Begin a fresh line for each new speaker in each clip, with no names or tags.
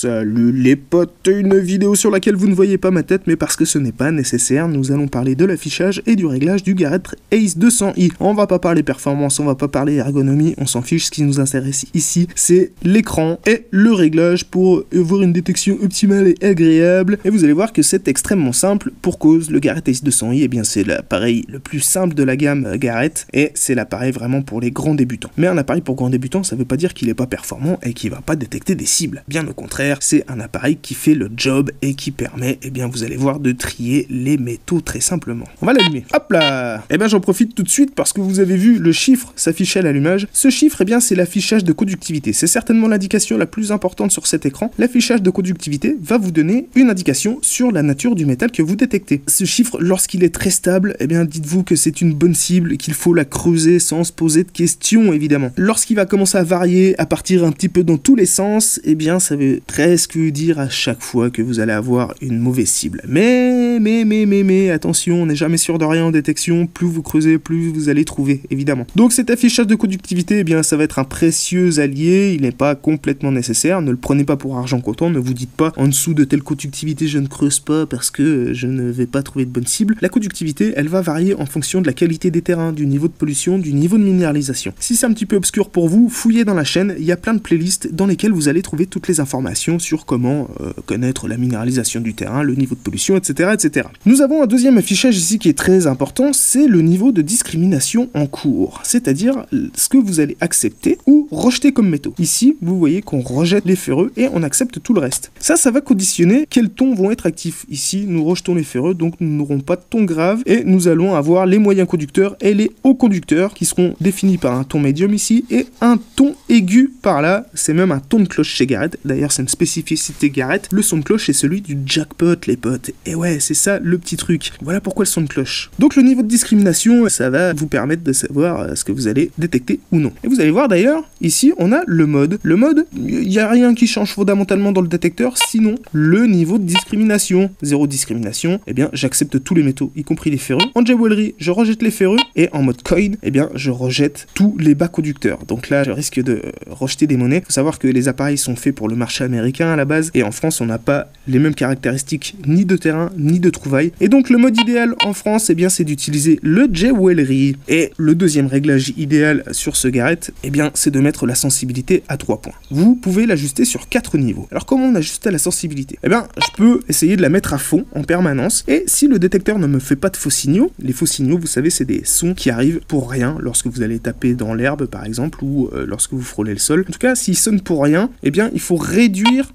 Salut les potes, une vidéo sur laquelle vous ne voyez pas ma tête, mais parce que ce n'est pas nécessaire, nous allons parler de l'affichage et du réglage du Garrett Ace 200i. On va pas parler performance, on va pas parler ergonomie, on s'en fiche, ce qui nous intéresse ici, c'est l'écran et le réglage pour avoir une détection optimale et agréable. Et vous allez voir que c'est extrêmement simple, pour cause, le Garrett Ace 200i, eh bien c'est l'appareil le plus simple de la gamme Garrett, et c'est l'appareil vraiment pour les grands débutants. Mais un appareil pour grands débutants, ça veut pas dire qu'il est pas performant et qu'il va pas détecter des cibles. Bien au contraire, c'est un appareil qui fait le job et qui permet, eh bien vous allez voir, de trier les métaux très simplement. On va l'allumer. Hop là. Eh bien j'en profite tout de suite parce que vous avez vu le chiffre s'afficher à l'allumage. Ce chiffre, eh bien c'est l'affichage de conductivité. C'est certainement l'indication la plus importante sur cet écran. L'affichage de conductivité va vous donner une indication sur la nature du métal que vous détectez. Ce chiffre, lorsqu'il est très stable, eh bien dites-vous que c'est une bonne cible et qu'il faut la creuser sans se poser de questions évidemment. Lorsqu'il va commencer à varier, à partir un petit peu dans tous les sens, eh bien ça veut presque dire à chaque fois que vous allez avoir une mauvaise cible. Mais, attention, on n'est jamais sûr de rien en détection, plus vous creusez, plus vous allez trouver, évidemment. Donc cet affichage de conductivité, eh bien ça va être un précieux allié, il n'est pas complètement nécessaire, ne le prenez pas pour argent comptant, ne vous dites pas en dessous de telle conductivité je ne creuse pas parce que je ne vais pas trouver de bonne cible. La conductivité, elle va varier en fonction de la qualité des terrains, du niveau de pollution, du niveau de minéralisation. Si c'est un petit peu obscur pour vous, fouillez dans la chaîne, il y a plein de playlists dans lesquelles vous allez trouver toutes les informations sur comment connaître la minéralisation du terrain, le niveau de pollution, etc., etc. Nous avons un deuxième affichage ici qui est très important, c'est le niveau de discrimination en cours, c'est-à-dire ce que vous allez accepter ou rejeter comme métaux. Ici, vous voyez qu'on rejette les ferreux et on accepte tout le reste. Ça va conditionner quels tons vont être actifs. Ici, nous rejetons les ferreux, donc nous n'aurons pas de ton grave et nous allons avoir les moyens conducteurs et les hauts conducteurs qui seront définis par un ton médium ici et un ton aigu par là. C'est même un ton de cloche chez Garrett. D'ailleurs, c'est une spécificité Garrett. Le son de cloche est celui du jackpot, les potes. Et ouais, c'est ça le petit truc. Voilà pourquoi le son de cloche. Donc le niveau de discrimination, ça va vous permettre de savoir ce que vous allez détecter ou non. Et vous allez voir d'ailleurs, ici, on a le mode. Le mode, il n'y a rien qui change fondamentalement dans le détecteur, sinon le niveau de discrimination. Zéro discrimination, eh bien, j'accepte tous les métaux, y compris les ferreux. En jewelry, je rejette les ferreux. Et en mode coin, eh bien, je rejette tous les bas conducteurs. Donc là, je risque de rejeter des monnaies. Il faut savoir que les appareils sont faits pour le marché américain à la base. Et en France, on n'a pas les mêmes caractéristiques ni de terrain, ni de trouvailles. Et donc, le mode idéal en France, eh bien, c'est d'utiliser le jewelry. Et le deuxième réglage idéal sur ce Garrett, eh bien, c'est de mettre la sensibilité à 3 points. Vous pouvez l'ajuster sur 4 niveaux. Alors, comment on ajuste la sensibilité? Eh bien, je peux essayer de la mettre à fond en permanence. Et si le détecteur ne me fait pas de faux signaux, les faux signaux, vous savez, c'est des sons qui arrivent pour rien lorsque vous allez taper dans l'herbe, par exemple, ou lorsque vous frôlez le sol. En tout cas, s'ils sonnent pour rien, eh bien, il faut réduire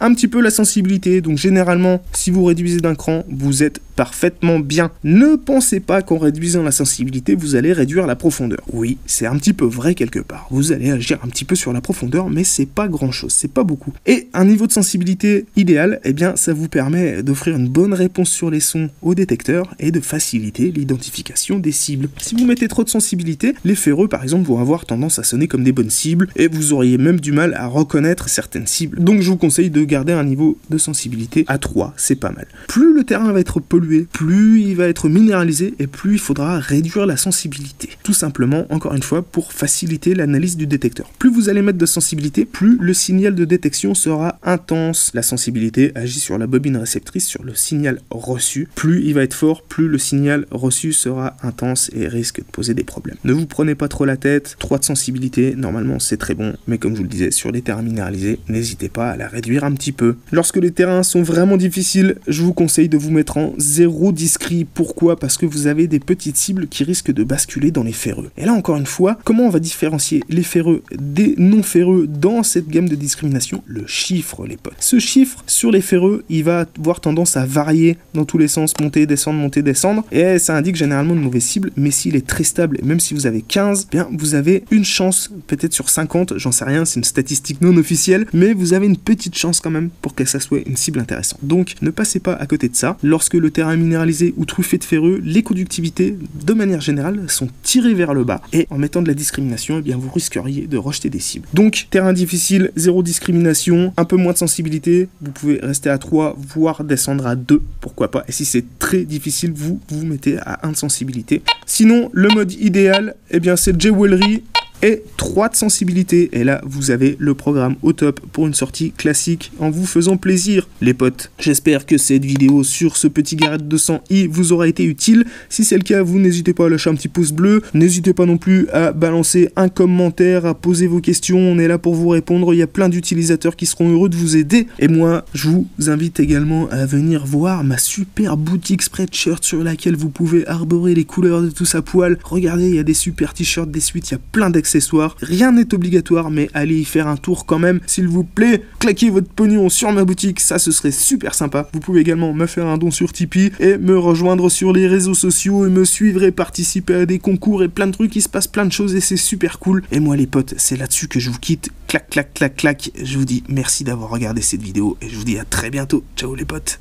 un petit peu la sensibilité. Donc généralement, si vous réduisez d'un cran, vous êtes parfaitement bien. Ne pensez pas qu'en réduisant la sensibilité, vous allez réduire la profondeur. Oui, c'est un petit peu vrai quelque part. Vous allez agir un petit peu sur la profondeur, mais c'est pas grand chose, c'est pas beaucoup. Et un niveau de sensibilité idéal, eh bien, ça vous permet d'offrir une bonne réponse sur les sons au détecteur et de faciliter l'identification des cibles. Si vous mettez trop de sensibilité, les ferreux, par exemple, vont avoir tendance à sonner comme des bonnes cibles et vous auriez même du mal à reconnaître certaines cibles. Donc je vous conseille de garder un niveau de sensibilité à 3, c'est pas mal. Plus le terrain va être pollué, plus il va être minéralisé et plus il faudra réduire la sensibilité. Tout simplement, encore une fois, pour faciliter l'analyse du détecteur. Plus vous allez mettre de sensibilité, plus le signal de détection sera intense. La sensibilité agit sur la bobine réceptrice, sur le signal reçu. Plus il va être fort, plus le signal reçu sera intense et risque de poser des problèmes. Ne vous prenez pas trop la tête, 3 de sensibilité, normalement c'est très bon, mais comme je vous le disais, sur les terrains minéralisés, n'hésitez pas à la réduire un petit peu. Lorsque les terrains sont vraiment difficiles, je vous conseille de vous mettre en 0 discret. Pourquoi? Parce que vous avez des petites cibles qui risquent de basculer dans les ferreux. Et là encore une fois, comment on va différencier les ferreux des non ferreux dans cette gamme de discrimination? Le chiffre, les potes. Ce chiffre sur les ferreux, il va avoir tendance à varier dans tous les sens, monter, descendre, et ça indique généralement une mauvaise cible, mais s'il est très stable, même si vous avez 15, bien vous avez une chance, peut-être sur 50, j'en sais rien, c'est une statistique non officielle, mais vous avez une petite chance quand même pour que ça soit une cible intéressante. Donc ne passez pas à côté de ça. Lorsque le terrain est minéralisé ou truffé de ferreux, les conductivités, de manière générale, sont tirées vers le bas. Et en mettant de la discrimination, eh bien, vous risqueriez de rejeter des cibles. Donc, terrain difficile, 0 discrimination, un peu moins de sensibilité, vous pouvez rester à 3, voire descendre à 2, pourquoi pas. Et si c'est très difficile, vous mettez à 1 de sensibilité. Sinon, le mode idéal, eh bien, c'est jewelry. et 3 de sensibilité. Et là, vous avez le programme au top pour une sortie classique en vous faisant plaisir. Les potes, j'espère que cette vidéo sur ce petit Garrett 200i vous aura été utile. Si c'est le cas, vous n'hésitez pas à lâcher un petit pouce bleu. N'hésitez pas non plus à balancer un commentaire, à poser vos questions. On est là pour vous répondre. Il y a plein d'utilisateurs qui seront heureux de vous aider. Et moi, je vous invite également à venir voir ma super boutique Spreadshirt sur laquelle vous pouvez arborer les couleurs de tous à poil. Regardez, il y a des super t-shirts, des suites, il y a plein d'accessoires. Rien n'est obligatoire, mais allez y faire un tour quand même, s'il vous plaît. Claquez votre pognon sur ma boutique, ça ce serait super sympa. Vous pouvez également me faire un don sur Tipeee et me rejoindre sur les réseaux sociaux et me suivre et participer à des concours et plein de trucs. Il se passe plein de choses et c'est super cool. Et moi les potes, c'est là-dessus que je vous quitte. Clac, clac, clac, clac. Je vous dis merci d'avoir regardé cette vidéo et je vous dis à très bientôt. Ciao les potes.